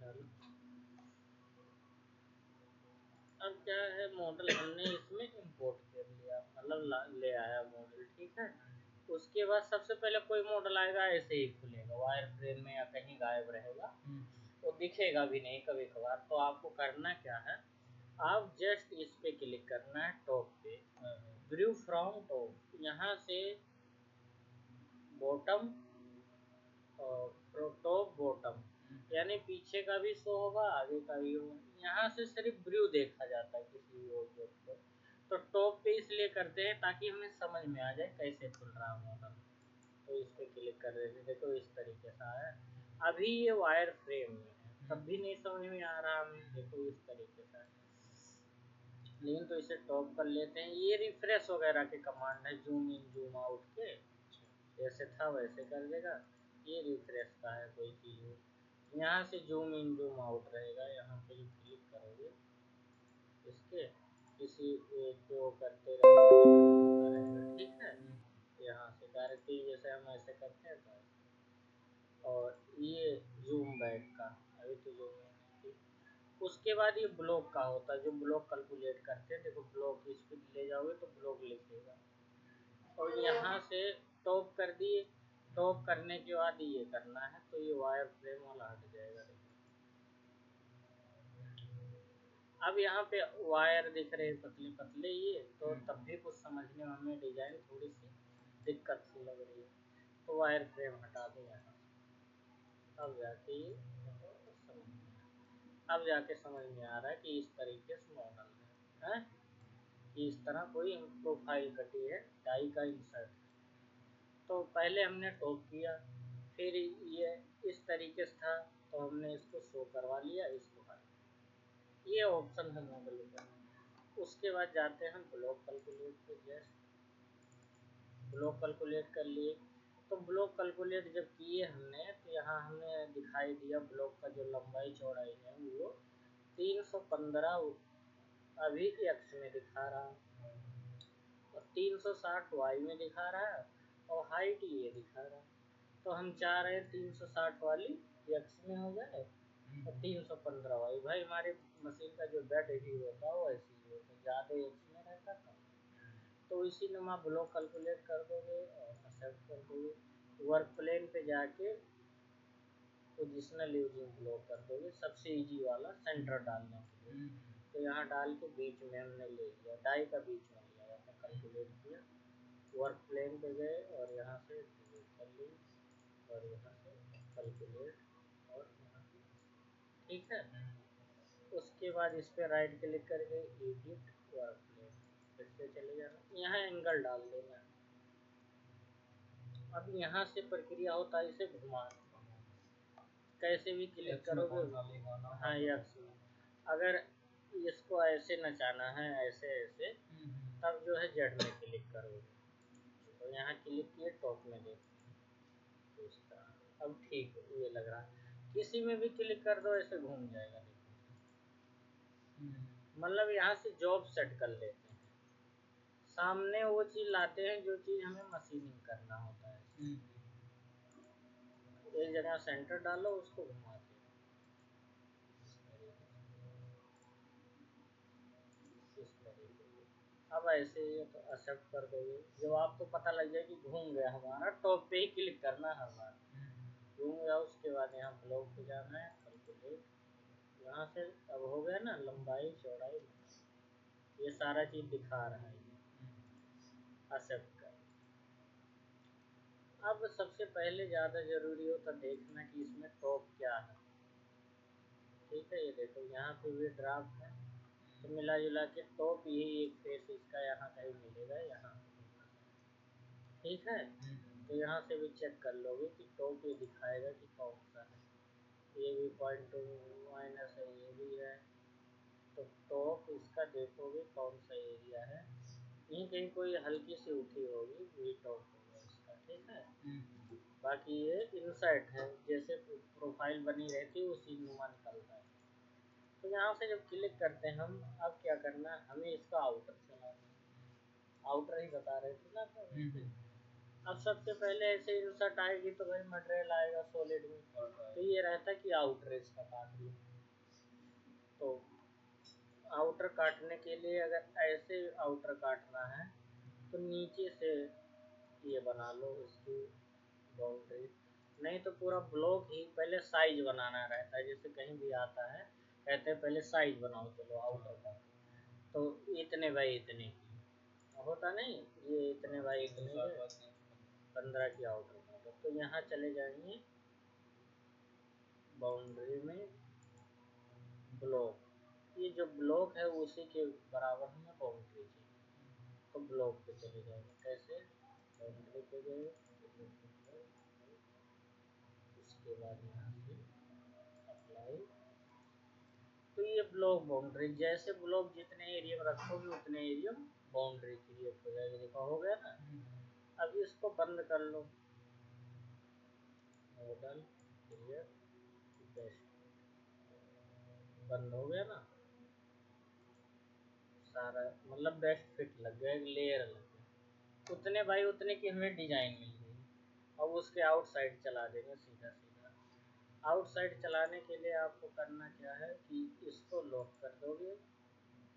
चलो, अब क्या है, मॉडल हमने इसमें इंपोर्ट कर लिया, मतलब ले आया मॉडल, ठीक है। उसके बाद सबसे पहले कोई मॉडल आएगा ऐसे ही खुलेगा, वायर फ्रेम में या कहीं गायब रहेगा, तो दिखेगा भी नहीं कभी कभार। तो आपको करना क्या है, आप जस्ट इस पे क्लिक करना है टॉप पे, व्यू फ्रॉम टॉप, यहाँ से बॉटम और टॉप बॉटम, यानी पीछे का भी शो होगा आगे का भी होगा। यहाँ से सिर्फ व्यू देखा जाता है किसी भी ऑब्जेक्ट को। तो टॉप पे इसलिए करते हैं ताकि हमें समझ में आ जाए कैसे खुल रहा है मॉडल। तो इस पे क्लिक कर देते, देखो इस तरीके से है। अभी ये वायर फ्रेम में है, तब भी नहीं समझ में आ रहा हमें, देखो इस तरीके से। लेकिन तो इसे टॉप कर लेते हैं। ये रिफ्रेश वगैरह के कमांड है, जूम इन जूम आउट के, जैसे था वैसे कर देगा। ये रिफ्रेश का है कोई चीज़, यहाँ से जूम इन जूम आउट रहेगा। यहाँ पे जो क्लिक करोगे इसके, किसी एक को करते रहेगा, ठीक है। यहाँ से डायरेक्टली जैसे हम ऐसे करते हैं तो, और ये जूम बैक का, अभी तो जूम नहीं थी। उसके बाद ये ब्लॉक का होता है, जो ब्लॉक कैलकुलेट करते हैं। देखो ब्लॉक इस पर ले जाओगे तो ब्लॉक लिखेगा, और यहाँ से टॉप कर दिए। टॉप करने के बाद ये करना है, तो ये वायर फ्रेम वाला हट जाएगा। अब यहाँ पे वायर दिख रहे हैं पतले पतले ये, तो तब भी कुछ समझने में हमें डिजाइन थोड़ी सी दिक्कत सी लग रही है, तो वायर फ्रेम हटा दो यहाँ से। अब जाके ये समझ में, अब जाके समझ में आ रहा है कि इस तरीके से मॉडल है, कि इस तरह कोई प्रोफाइल कटी है, डाई का इंसर्ट। तो पहले हमने टॉप किया, फिर ये इस तरीके से था, तो हमने इसको शो करवा लिया, इसको हटा। ये ऑप्शन है मॉडल का। उसके बाद जाते हैं हम ब्लॉक कैलकुलेट पे, जस्ट ब्लॉक कैलकुलेट कर लिए। तो ब्लॉक कैलकुलेट जब किए हमने, तो यहाँ हमें दिखाई दिया ब्लॉक का जो लंबाई चौड़ाई है वो 315 अभी एक्स में दिखा रहा है, और 360 वाई में दिखा रहा है, और हाइट ये दिखा रहा है। तो हम चाह रहे हैं 360 वाली एक्स में हो जाए, और 315 वाई। भाई हमारे मशीन का जो बेड ही होता है वो ऐसे ही होता है, ज़्यादा एक्स में रहता था। तो इसी में आप ब्लॉक कैलकुलेट कर दोगे और एक्सेप्ट कर दोगे। वर्क प्लेन पे जाके पोजिशनल यूजिंग ब्लॉक कर दोगे, सबसे इजी वाला सेंटर डालने के लिए। तो यहाँ डाल के बीच में हमने ले लिया, डाई का बीच में लिया, हमने कैलकुलेट किया। वर्क प्लेन पे गए और यहाँ से डिलीट कर ली, और यहाँ से कैलकुलेट, और यहाँ से, ठीक है। उसके बाद इस पर राइट क्लिक करके एडिट वर्क प्लेन, फिर से चले जाना, यहाँ एंगल डाल देना। अब यहाँ से प्रक्रिया होता है इसे घुमाना, कैसे भी क्लिक करोगे। हाँ यक्स में, अगर इसको ऐसे नचाना है, ऐसे ऐसे, तब जो है जेड में क्लिक करोगे। तो यहाँ क्लिक किए, टॉप में देखो इस तरह। अब ठीक ये लग रहा है, किसी में भी क्लिक कर दो ऐसे घूम जाएगा। मतलब यहाँ से जॉब सेट कर लेते हैं, सामने वो चीज़ लाते हैं जो चीज़ हमें मशीनिंग करना होता है। एक जगह सेंटर डालो, उसको घुमा दो इस तरीके से। अब ऐसे ही तो एक्सेप्ट कर दोगे, जब आपको पता लग जाए कि घूम गया हमारा, टॉप पे ही क्लिक करना है हमारा, घूम गया। उसके बाद यहाँ ब्लॉक पे जाना है, कैलकुलेट, यहाँ से अब हो गया ना लंबाई चौड़ाई, ये सारा चीज़ दिखा रहा है, एक्सेप्ट कर। अब सबसे पहले ज़्यादा ज़रूरी होता देखना कि इसमें टॉप क्या है, ठीक है। ये देखो यहाँ पे भी ड्राफ्ट है, तो मिला जुला के टॉप यही एक फेस इसका यहाँ कहीं मिलेगा, यहाँ, ठीक है। तो यहाँ से भी चेक कर लोगे कि टॉप ये दिखाएगा कि कौन सा है। ये भी पॉइंट माइनस है, ये भी है। तो टॉप इसका देखोगे कौन सा एरिया है, यहीं कहीं कोई हल्की सी उठी होगी, वही टॉप होगा इसका, ठीक है। बाकी ये इनसाइट है, जैसे प्रोफाइल बनी रहती है उसी नुमा निकलता है। तो यहाँ से जब क्लिक करते हैं हम, अब क्या करना है, हमें इसका आउटर चलाना है। आउटर ही बता रहे थे ना तो। अब सबसे पहले ऐसे इंसर्ट आएगी तो भाई मटेरियल आएगा सॉलिड में, तो ये रहता कि आउटर इसका काट लो। तो आउटर काटने के लिए अगर ऐसे आउटर काटना है तो नीचे से ये बना लो इसकी बाउंड्री, नहीं तो पूरा ब्लॉक ही पहले साइज बनाना रहता है। जैसे कहीं भी आता है कहते हैं पहले साइज बनाओ चलो आउटर का, तो इतने बाई इतने की होता नहीं, ये इतने बाई इतने 15 की आउटर का। तो यहाँ चले जाएंगे बाउंड्री में ब्लॉक, ये जो ब्लॉक है उसी के बराबर हमें बाउंड्री चाहिए। तो ब्लॉक पे चले जाएंगे, कैसे बाउंड्री पे गए, उसके बाद यहाँ से अप्लाई। तो ये ब्लॉक बाउंड्री, जैसे ब्लॉक जितने एरिया में रखोगे उतने एरिया बाउंड्री क्रिएट हो जाएगी। देखो हो गया ना। अब इसको बंद कर लो, मॉडल क्रिएट बेस्ट, बंद हो गया ना सारा, मतलब बेस्ट फिट लग गया, लेयर लग गया। उतने भाई उतने की हमें डिजाइन मिल गई। अब उसके आउटसाइड चला देंगे सीधा सीधा। आउटसाइड चलाने के लिए आपको करना क्या है कि इसको लॉक कर दोगे,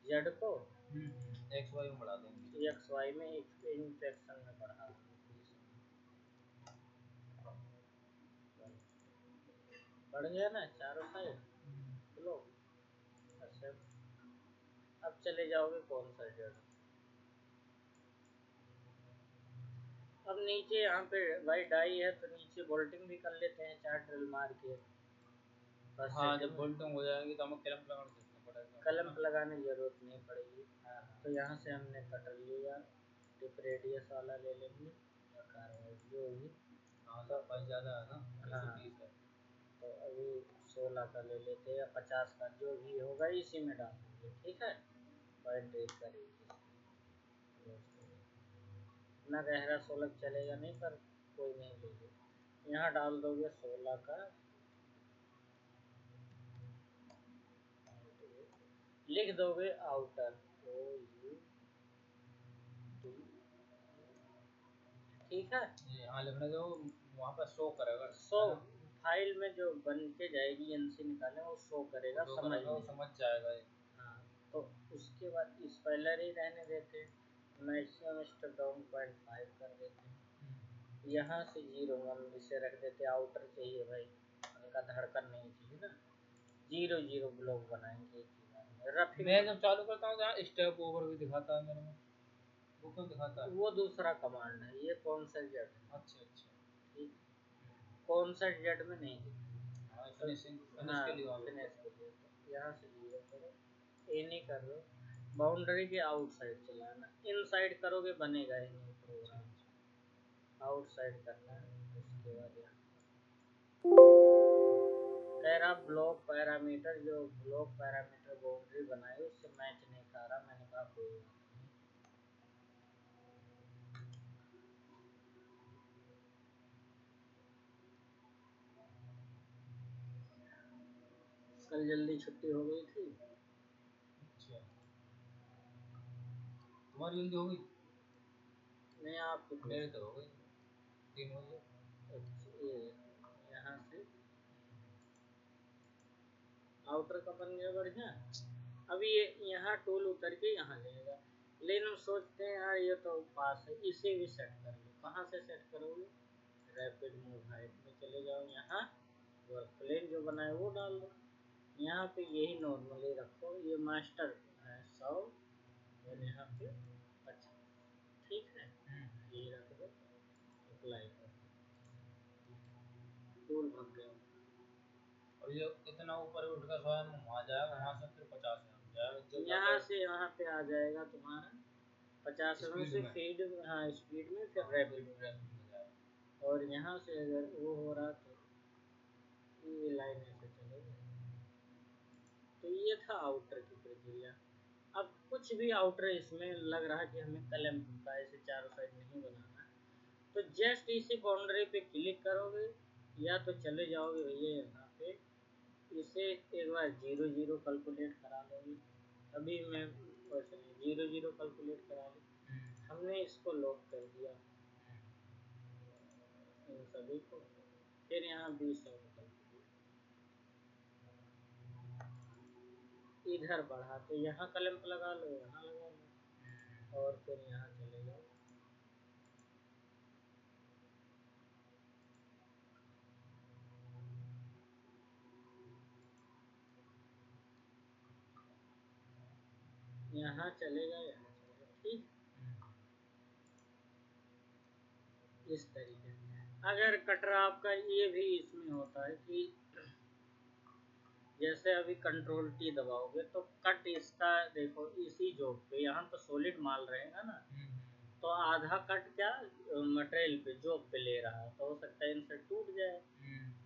जेड को एक्स वाई में बढ़ा देंगे, एक्स वाई में इंफेक्शन में बढ़ा देंगे, बढ़ गया ना चारों साइड ब्लॉक। अच्छा अब चले जाओगे कौन सा जेड, अब नीचे यहाँ पे भाई डाई है तो नीचे बोल्टिंग भी कर लेते हैं 4 ड्रिल मार के। हाँ जब बोल्टिंग हो जाएगी तो हमें क्लैंप लगाना पड़ेगा, क्लैंप लगाने की जरूरत नहीं पड़ेगी। तो यहाँ से हमने कटर लिया, टिप रेडियस वाला ले लेंगे या कार्बाइड जो भी। हाँ तो पास ज़्यादा है ना, 130 है। तो अभी 16 का ले लेते हैं या 50 का जो भी होगा इसी में डाल देंगे, ठीक है। पॉइंट एक करेंगे ना, गहरा 16 चलेगा नहीं पर कोई नहीं लेंगे। यहाँ डाल दोगे 16 का, लिख दोगे आउटर ओ यू टी, ठीक है। यहाँ लिखने दो, वहाँ पर शो करेगा, शो फाइल में जो बन के जाएगी एनसी निकाले वो शो करेगा, समझ जाएगा ये। हाँ तो उसके बाद स्पेलर ही रहने देते हैं, मैक्सिमम स्टेप डाउन 0.5 कर देते हैं। यहाँ से 0 1 जिसे रख देते हैं, आउटर चाहिए भाई, उनका धड़कन नहीं चाहिए ना। 0 0 ब्लॉक बनाएंगे रफिंग। मैं जब चालू करता हूँ जहाँ स्टेप ओवर भी दिखाता है मेरे में, वो क्यों दिखाता है? वो दूसरा कमांड है, ये कौन सा जेड है। अच्छा अच्छा ठीक, कौन सा जेड में नहीं दिखता। हाँ फिनिशिंग फिनिश के लिए फिनिश के लिए तो यहाँ से 0 करो, ये नहीं कर लो। बाउंड्री के आउटसाइड चलाना, इनसाइड करोगे बनेगा ही नहीं प्रोग्राम, आउटसाइड करना है। उसके बाद यहाँ कह रहा ब्लॉक पैरामीटर, जो ब्लॉक पैरामीटर बाउंड्री बनाए उससे मैच नहीं कर रहा। मैंने कहा कोई बात नहीं, कल जल्दी छुट्टी हो गई थी। अच्छा तुम्हारी जल्दी हो गई? नहीं आपकी मेरे तो हो गई 3 बजे। अच्छा ये यहाँ से आउटर का बन गया बढ़िया। अभी ये यहाँ टूल उतर के यहाँ लेगा, लेकिन हम सोचते हैं यार ये तो पास है, इसे भी सेट कर लो। कहाँ से सेट करोगे, रैपिड मूव हाइट में चले जाओ, यहाँ वर्क प्लेन जो बनाए वो डाल दो। यहाँ पे यही नॉर्मली रखो, ये मास्टर है 100 और यहाँ पे 50, ठीक है। ये रख दो, अप्लाई कर दो, टूल भग गया। और ये इतना ऊपर उठ कर स्वयं वहाँ जाएगा, वहाँ से फिर 50 में जाएगा, यहाँ से यहाँ पे आ जाएगा तुम्हारा 50 में से फीड, हाँ स्पीड में, फिर रैपिड में जाएगा। और यहाँ से अगर वो हो रहा तो ये लाइन ऐसे चलेगी। तो ये था आउटर की प्रक्रिया। अब कुछ भी आउटर इसमें लग रहा है कि हमें क्लैंप का ऐसे चारों साइड नहीं बनाना है, तो जस्ट इसी बाउंड्री पे क्लिक करोगे या तो चले जाओगे भैया यहाँ पे, इसे एक बार 0 0 कैलकुलेट करा लोगे। अभी मैं वैसे 0 0 कैलकुलेट करा ली, हमने इसको लॉक कर दिया इन सभी को, फिर यहाँ 20 कैलकुलेट, इधर बढ़ा तो यहाँ क्लैंप लगा लो, यहाँ लगा लो, और फिर यहाँ चले जाओ। यहाँ चलेगा, यहाँ चलेगा, ठीक। इस तरीके से अगर कटर आपका ये भी इसमें होता है कि जैसे अभी कंट्रोल टी दबाओगे तो कट इसका देखो इसी जॉब पे, यहाँ तो सॉलिड माल रहेगा ना, तो आधा कट क्या मटेरियल पे जॉब पे ले रहा है, तो हो सकता है इनसे टूट जाए,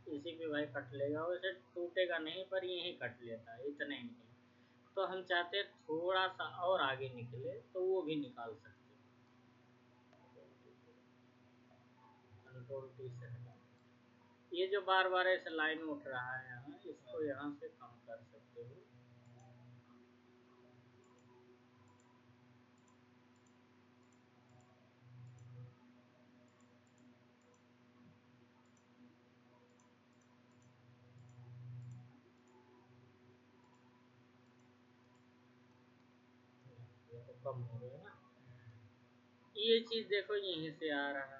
इसी पे भाई कट लेगा, वैसे टूटेगा नहीं पर यही कट लेता है, इतना ही निकले। तो हम चाहते हैं थोड़ा सा और आगे निकले, तो वो भी निकाल सकते हैं। कंट्रोल टी से हटा, ये जो बार बार ऐसे लाइन उठ रहा है यहाँ, इसको यहाँ से कम कर सकते हो। ये तो कम हो गया ना, ये चीज देखो यहीं से आ रहा है।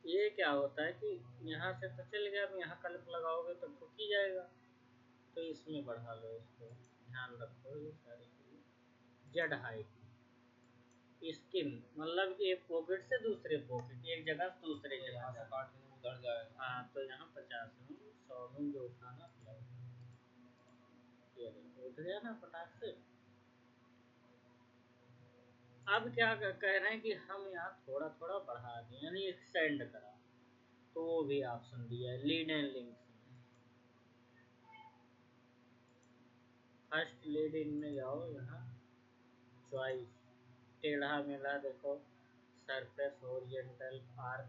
ये क्या होता है कि यहाँ से तो चल गया, अब यहाँ क्लिप लगाओगे तो ठुक ही जाएगा, तो इसमें बढ़ा लो, इसको ध्यान रखो। ये सारी चीजें जेड हाइट स्किन मतलब एक पॉकेट से दूसरे पॉकेट, एक जगह से दूसरे तो जगह यहाँ से काट के उधर जाएगा। हाँ, तो यहाँ 50 में 100 में जो उठाना फ्लैट, ये देखो उठ गया ना फटाक से। अब क्या कह रहे हैं कि हम यहाँ थोड़ा थोड़ा बढ़ा दें, यानी एक्सटेंड करा, तो वो भी ऑप्शन दिया है lead and link. First lead in में जाओ, यहाँ चॉइस टेढ़ा मेढ़ा देखो, सरफेस ओरिएंटल आर्क,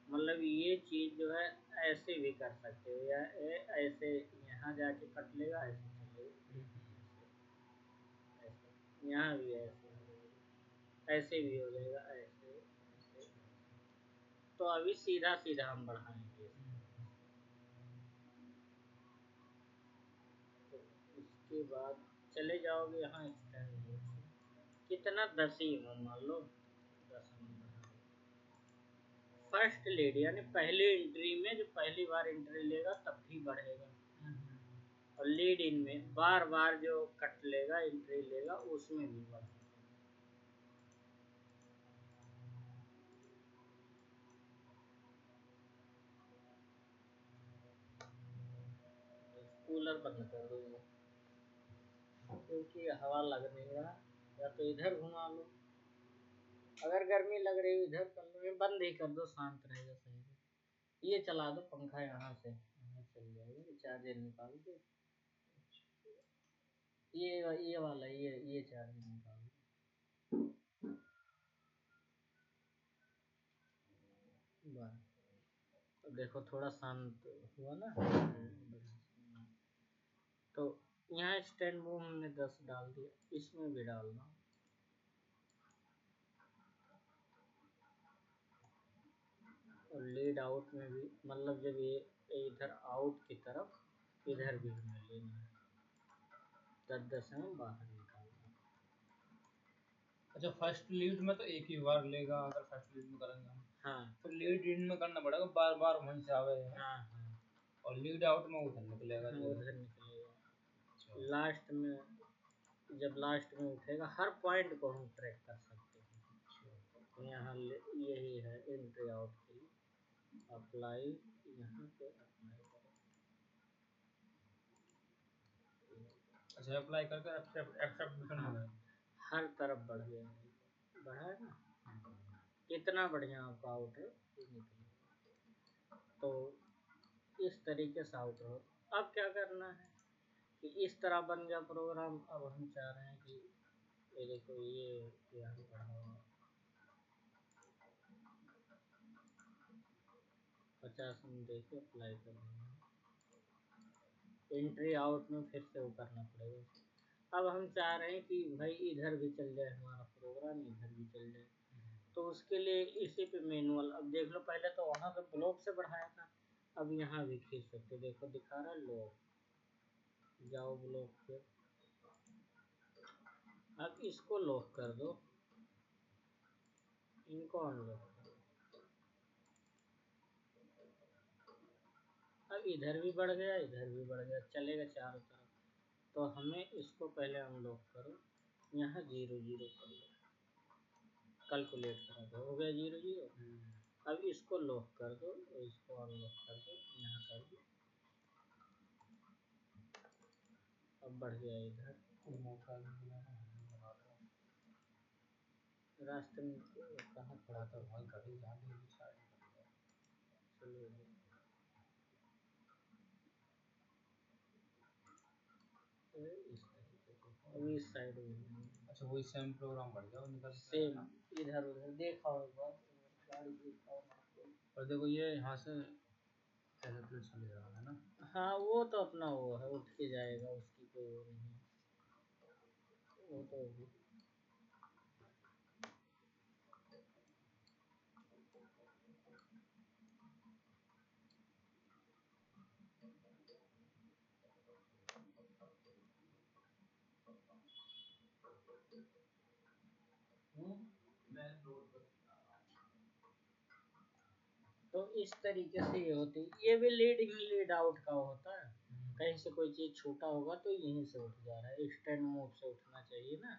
मतलब ये चीज़ जो है ऐसे भी कर सकते हो, या ऐसे यहाँ जाके कट लेगा, ऐसे चलेगा, ऐसे यहाँ भी ऐसे हो जाएगा, ऐसे भी हो जाएगा, ऐसे ऐसे। तो अभी सीधा सीधा हम बढ़ाएंगे, तो उसके बाद चले जाओगे यहाँ एक्सटेंड, कितना 10 ही मान लो, 10 फर्स्ट लीड यानी पहली एंट्री में जो पहली बार एंट्री लेगा तब भी बढ़ेगा, और लीड इन में बार बार जो कट लेगा एंट्री लेगा उसमें भी बढ़ेगा। कूलर बंद कर दो क्योंकि हवा लग नहीं रहा, या तो इधर घुमा लो, अगर गर्मी लग रही है इधर कर लो, बंद ही कर दो, शांत रहेगा सही से। ये चला दो पंखा यहाँ से, यहाँ चल जाएगा, चार्जर निकाल के, ये वाला ये चार्जर निकाल दो, देखो थोड़ा शांत हुआ ना। तो यहाँ स्टैंड में हमने 10 डाल दिया, इसमें भी डालना, और लीड आउट में भी, मतलब जब ये इधर आउट की तरफ इधर भी हमें लेना है, 10 में बाहर निकालना। अच्छा, फर्स्ट लीड में तो एक ही बार लेगा अगर फर्स्ट लीड में करेंगे हम, हाँ तो लीड इन में करना पड़ेगा, बार बार वहीं से आवे। हाँ हाँ, और लीड आउट में उधर निकलेगा, उधर निकलेगा। लास्ट में जब लास्ट में उठेगा, हर पॉइंट को हम ट्रैक कर सकते हैं। यहाँ यही है एंट्री आउट के लिए, अप्लाई, यहाँ पे अप्लाई करो। अच्छा, अप्लाई करके एक्सेप्ट भी करना है। हर तरफ बढ़ गया, बढ़ा है ना, कितना बढ़िया आपका आउट है ये निकलेगा। तो इस तरीके से आउट हो। अब क्या करना है कि इस तरह बन गया प्रोग्राम। अब हम चाह रहे हैं कि ये देखो ये यहाँ बढ़ा हुआ 50 में देखिए, अप्लाई कर देंगे, एंट्री आउट में फिर से वो करना पड़ेगा। अब हम चाह रहे हैं कि भाई इधर भी चल जाए हमारा प्रोग्राम, इधर भी चल जाए, तो उसके लिए इसी पे मैनुअल, अब देख लो पहले तो वहाँ पे ब्लॉक से बढ़ाया था, अब यहाँ भी खींच सकते, देखो दिखा रहा है लो, जाओ ब्लॉक पे, अब इसको लॉक कर दो, इनको अनलॉक कर दो। अब इधर भी बढ़ गया, इधर भी बढ़ गया, चलेगा चारों तरफ। तो हमें इसको पहले अनलॉक करो, यहाँ 0 0 कर लो, कैलकुलेट करा दो, हो गया 0 0। अब इसको लॉक कर दो, इसको अनलॉक कर दो, यहाँ कर दो, अब बढ़ गया इधर। रास्ते में कहाँ खड़ा था भाई, गाड़ी चलो इस तरीके से। अब इस साइड में अच्छा वही सेम प्रोग्राम बढ़ गया निकल सेम इधर उधर देखा होगा, गाड़ी देखा होगा। और देखो ये यहाँ से ऐसे तो चले जा रहा है ना। हाँ वो तो अपना वो है, उठ के जाएगा, उसकी कोई वो नहीं है, वो तो मेन रोड पर। तो इस तरीके से ये होती है। ये भी लीड इन लीड आउट का होता है, कहीं से कोई चीज छूटा होगा तो यहीं से उठ जा रहा है, एक्सटेंड मोड से उठना चाहिए ना,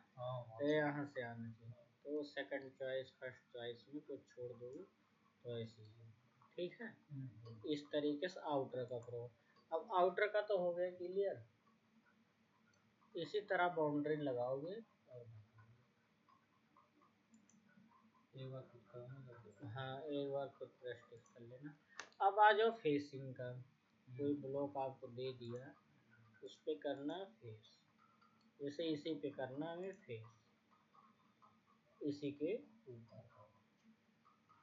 तो यहाँ से आना चाहिए। तो सेकंड चॉइस फर्स्ट चॉइस में कुछ छोड़ दोगे तो ऐसे ही, ठीक है। इस तरीके से आउटर का करो। अब आउटर का तो हो गया क्लियर, इसी तरह बाउंड्री लगाओगे और एक बार खुद करना। हाँ एक बार खुद प्रैक्टिस कर लेना। अब आ जाओ फेसिंग का, कोई ब्लॉक आपको दे दिया, उस पे करना फेस, जैसे इसी पे करना है फेस, इसी के ऊपर।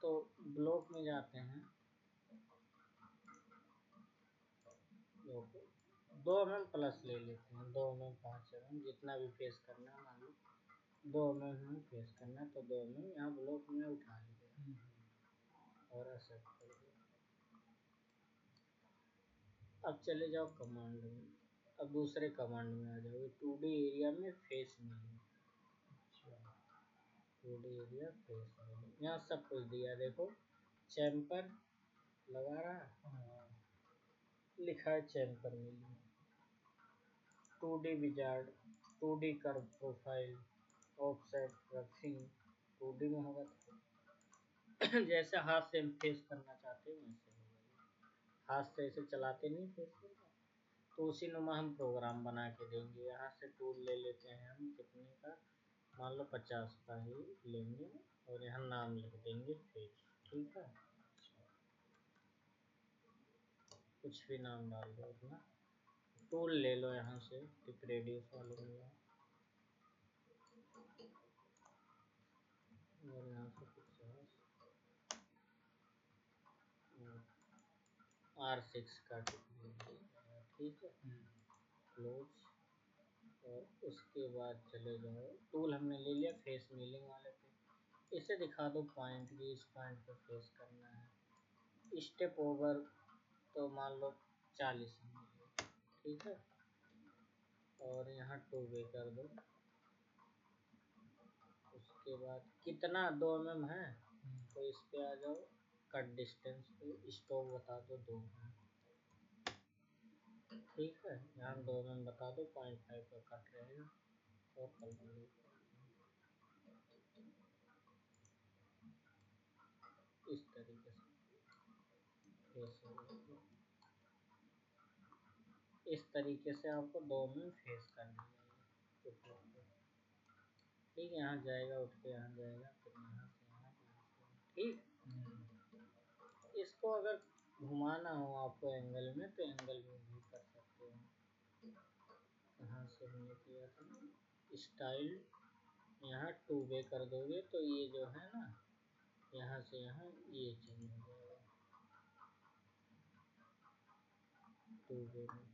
तो ब्लॉक में जाते हैं, 2 mm प्लस ले लेते हैं, 2 mm 5 mm जितना भी फेस करना है, मान लो 2 mm में फेस करना है तो 2 mm यहाँ ब्लॉक में उठा लिया और ऐसा कर दिया। अब चले जाओ कमांड में, अब दूसरे कमांड में आ जाओगे, 2D एरिया में फेस मिली, 2D एरिया फेस मिली, यहाँ सब कुछ दिया, देखो चैम्पर लगा रहा है, लिखा है चैम्पर मिली, 2D wizard, 2D curve profile, offset roughing, 2D में होगा तो जैसे हाथ से फेस करना चाहते हैं वैसे होगा, हाथ से ऐसे चलाते नहीं फेस को, तो उसी नुमा हम प्रोग्राम बना के देंगे। यहाँ से टूल ले लेते हैं हम, कितने का, मान लो 50 का ही लेंगे, और यहाँ नाम लिख देंगे फेस, ठीक है, कुछ भी नाम डाल दो अपना। टूल ले लो यहाँ से, टिप रेडियस वाले में जाओ, और यहाँ से 50 R6 का टिप, ठीक है, क्लोज। और उसके बाद चले जाओ, टूल हमने ले लिया फेस मिलिंग वाले पे, इसे दिखा दो पॉइंट की, इस पॉइंट पे फेस करना है, स्टेप ओवर तो मान लो 40 मिली, ठीक है, और यहाँ 2 वे कर दो। उसके बाद कितना 2 mm है, तो इस पे आ जाओ, कट डिस्टेंस पे स्टॉप बता दो 2 mm, ठीक है, यहाँ 2 mm बता दो, 0.5 का कट रहेगा, और कैलकुलेट इस तरीके से फेस हो, इस तरीके से आपको 2 mm फेस करना है, ठीक है, यहाँ जाएगा उठ के, यहाँ जाएगा, फिर यहाँ से यहाँ, ठीक। इसको अगर घुमाना हो आपको एंगल में, तो एंगल में भी कर सकते हो। यहाँ से हमने किया था स्टाइल, यहाँ 2 वे कर दोगे तो ये जो है ना, यहाँ से यहाँ ये चेंज हो जाएगा, 2 वे में,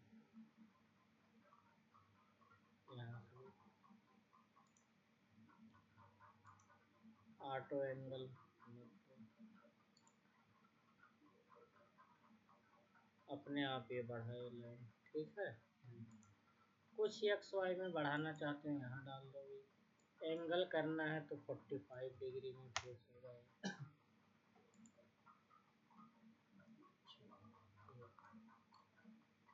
यहाँ से ऑटो एंगल, अपने आप ये बढ़ाए लाइन, ठीक है। कुछ एक्स वाई में बढ़ाना चाहते हैं यहाँ डाल दोगे, एंगल करना है तो 45 डिग्री में फेस हो जाएगा।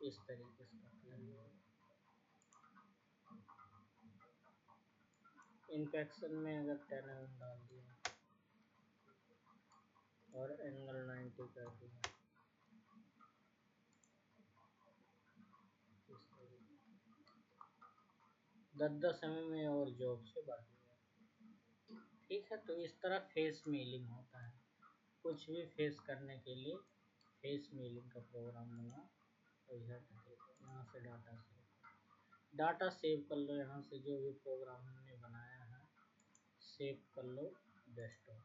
इस तरीके से इन्फेक्शन में अगर 10 mm डाल दिया और एंगल 90 कर दिया, इस तरीके 10-10 mm में और जॉब से बढ़ गया। ठीक है, तो इस तरह फेस मेलिंग होता है। कुछ भी फेस करने के लिए फेस मेलिंग का प्रोग्राम बना, तो यहाँ से डाटा सेव कर लो। यहाँ से जो भी प्रोग्राम हमने बनाया है सेव कर लो डेस्कटॉप,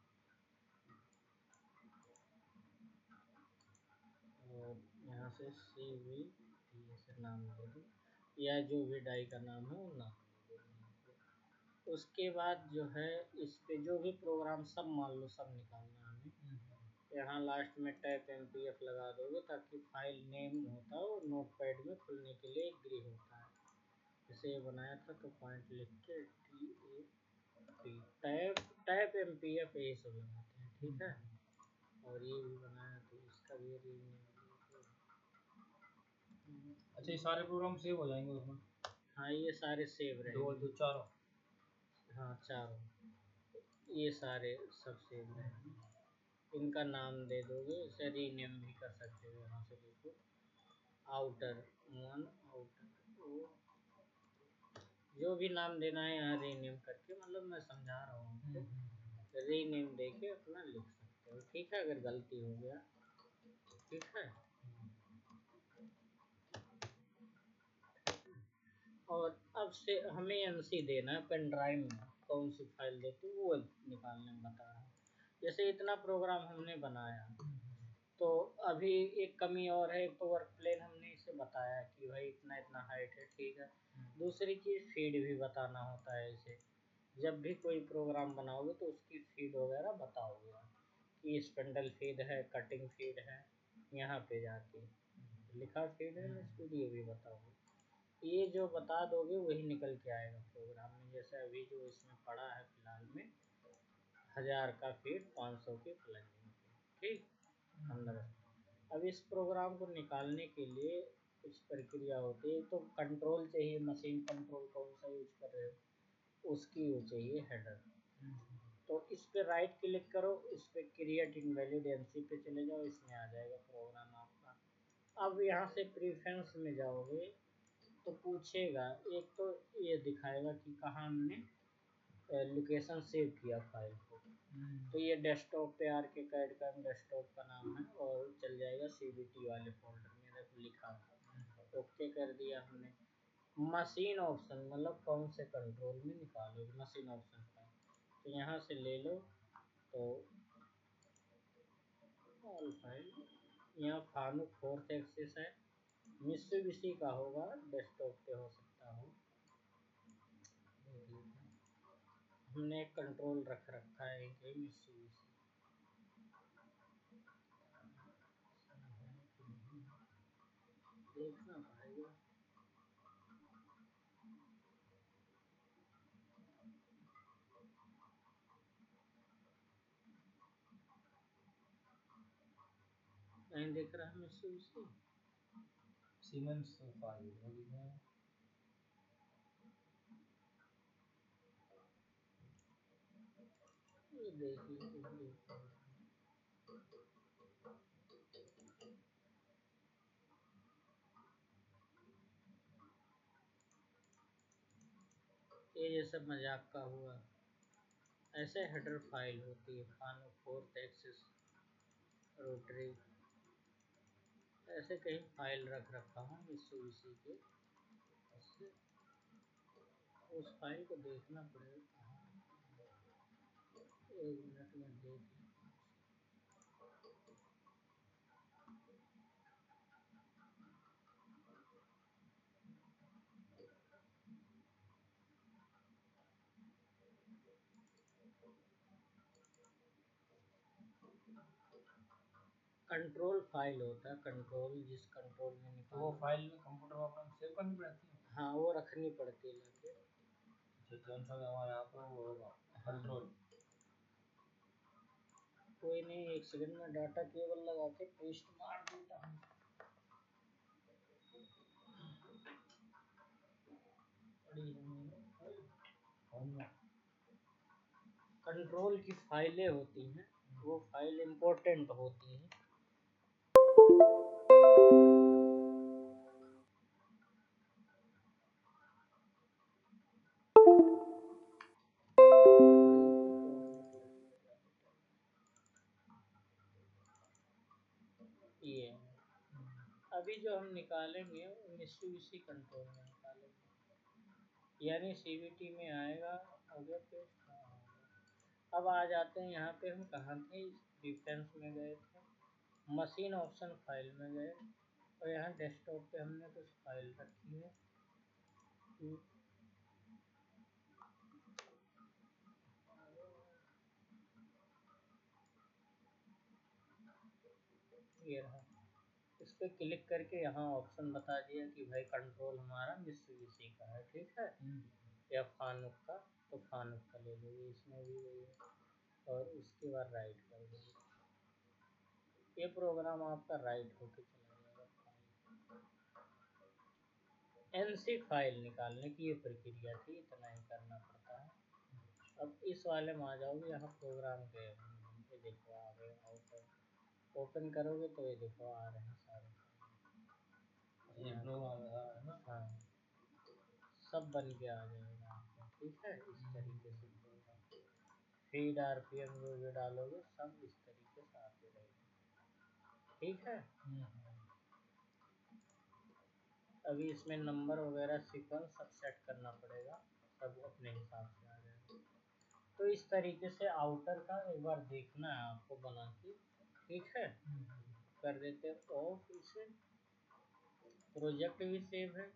और यहाँ से CV ऐसे नाम दे दो, या जो भी डाई का नाम है वो नाम दे दो। उसके बाद जो है इस पे जो भी प्रोग्राम सब मान लो सब निकालना है हमें। यहाँ लास्ट में टैप MPF लगा दोगे ताकि फाइल नेम होता है और नोटपैड में खुलने के लिए एग्री होता है। जैसे ये बनाया था तो पॉइंट लिख के टैप MPF यही सब लगाते हैं। ठीक है, और ये भी बनाया तो इसका भी अच्छा, ये सारे प्रोग्राम सेव हो जाएंगे उसमें? हाँ, ये सारे सेव रहेंगे। दो चारों? हाँ, चारों, ये सारे सब सेव रहेंगे। इनका नाम दे दोगे, इसे रीनेम भी कर सकते हो। यहाँ से देखो आउटर 1, आउटर 2, जो भी नाम देना है यहाँ रीनेम करके, मतलब मैं समझा रहा हूँ आपको, रीनेम दे के अपना लिख सकते हो। ठीक है, अगर गलती हो गया। ठीक है, और अब से हमें MC देना है पेन ड्राइव में, कौन सी फाइल देते वो निकालने में बता रहा हूँ। जैसे इतना प्रोग्राम हमने बनाया, तो अभी एक कमी और है। तो वर्क प्लेन हमने इसे बताया कि भाई इतना इतना हाइट है। ठीक है, दूसरी चीज़ फीड भी बताना होता है इसे। जब भी कोई प्रोग्राम बनाओगे तो उसकी फीड वगैरह बताओगे कि स्पेंडल फीड है, कटिंग फीड है, यहाँ पे जाके लिखा फीड है, स्टूडियो भी बताओगे। ये जो बता दोगे वही निकल के आएगा प्रोग्राम में। जैसे अभी जो इसमें पड़ा है फिलहाल में 1000 का फीड 500 की प्लगिंग। ठीक, अंदर। अब इस प्रोग्राम को निकालने के लिए कुछ प्रक्रिया होती है। तो कंट्रोल चाहिए, मशीन कंट्रोल कौन सा यूज कर रहे हो उसकी वो चाहिए हेडर। तो इस पे राइट क्लिक करो, इस पे क्रिएट इनवैलिड MC पे चले जाओ, इसमें आ जाएगा प्रोग्राम आपका। अब यहाँ से प्रीफरेंस में जाओगे तो पूछेगा, एक तो ये दिखाएगा कि कहाँ हमने लोकेशन सेव किया फाइल को। तो ये डेस्कटॉप पे RK CAD का डेस्कटॉप का नाम है, और चल जाएगा CBT वाले फोल्डर में, देखो लिखा था। ओके कर दिया हमने। मशीन ऑप्शन मतलब कौन से कंट्रोल में निकालोगे मशीन ऑप्शन फाइल, तो यहाँ से ले लो। तो ऑल फाइल, यहाँ फानुक 4th एक्सिस है, मित्सुबिशी का होगा, डेस्कटॉप पे हो सकता हो। हमने एक कंट्रोल रख रखा है एक मित्सुबिशी, देखना पड़ेगा। कहीं देख रहा है मित्सुबिशी, सीमेंस फाइल होगी है। ये देख लीजिए। ये सब मजाक का हुआ, ऐसे हेडर फाइल होती है। फानो 4th एक्सिस रोटरी, ऐसे कहीं फाइल रख रखा हूँ मित्सुबिशी के, उस फाइल को देखना पड़ेगा। एक मिनट में देख लेता हूँ। कंट्रोल फाइल होता है, कंट्रोल जिस कंट्रोल में तो वो फाइल कंप्यूटर में अपना सेव करनी पड़ती है। हाँ, वो रखनी पड़ती है लेके। तो कौन सा हमारे यहाँ पर वो होगा कंट्रोल। कोई नहीं, एक सेकंड में डाटा केबल लगा के पेस्ट मार देता हूँ। कंट्रोल की फाइलें होती हैं, वो फाइल इम्पोर्टेंट होती हैं। ये अभी जो हम निकालेंगे वो मित्सुबिशी कंट्रोल में निकालेंगे, यानी सीवीटी में आएगा। अगर पेस्ट अब आ जाते हैं यहाँ पे, हम कहाँ थे, डिफरेंस में गए थे, मशीन ऑप्शन फाइल में गए, और यहाँ डेस्कटॉप पे हमने कुछ फाइल रखी है। ये रहा, इस पर क्लिक करके यहाँ ऑप्शन बता दिया कि भाई कंट्रोल हमारा मित्सुबिशी का है, ठीक है, या फानुक का, तो फानुक का ले लीजिए, इसमें भी वही है, और उसके बाद राइट कर दीजिए। ये प्रोग्राम आपका राइट होके चला जाएगा। एनसी फाइल निकालने की ये प्रक्रिया थी, इतना ही करना पड़ता है। अब इस वाले में आ जाओगे, यहाँ प्रोग्राम के ये देखो आ गए, ओपन करोगे तो ये देखो आ रहे हैं सारे, ये प्रोग्राम है ना। हाँ, सब बन के आ जाएगा आपको, ठीक है। इस तरीके से फीड आरपीएम जो भी डालोगे सब इस तरीके से आते रहेगा, ठीक है। अभी इसमें नंबर वगैरह सीक्वेंस सब सेट करना पड़ेगा, सब अपने हिसाब से आ जाएगा। तो इस तरीके से आउटर का एक बार देखना है आपको बना के, ठीक है। कर देते ऑफ, इसे प्रोजेक्ट भी सेव है,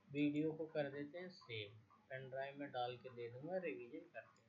वीडियो को कर देते हैं सेव, पेन ड्राइव में डाल के दे दूंगा, रिवीजन करते हैं।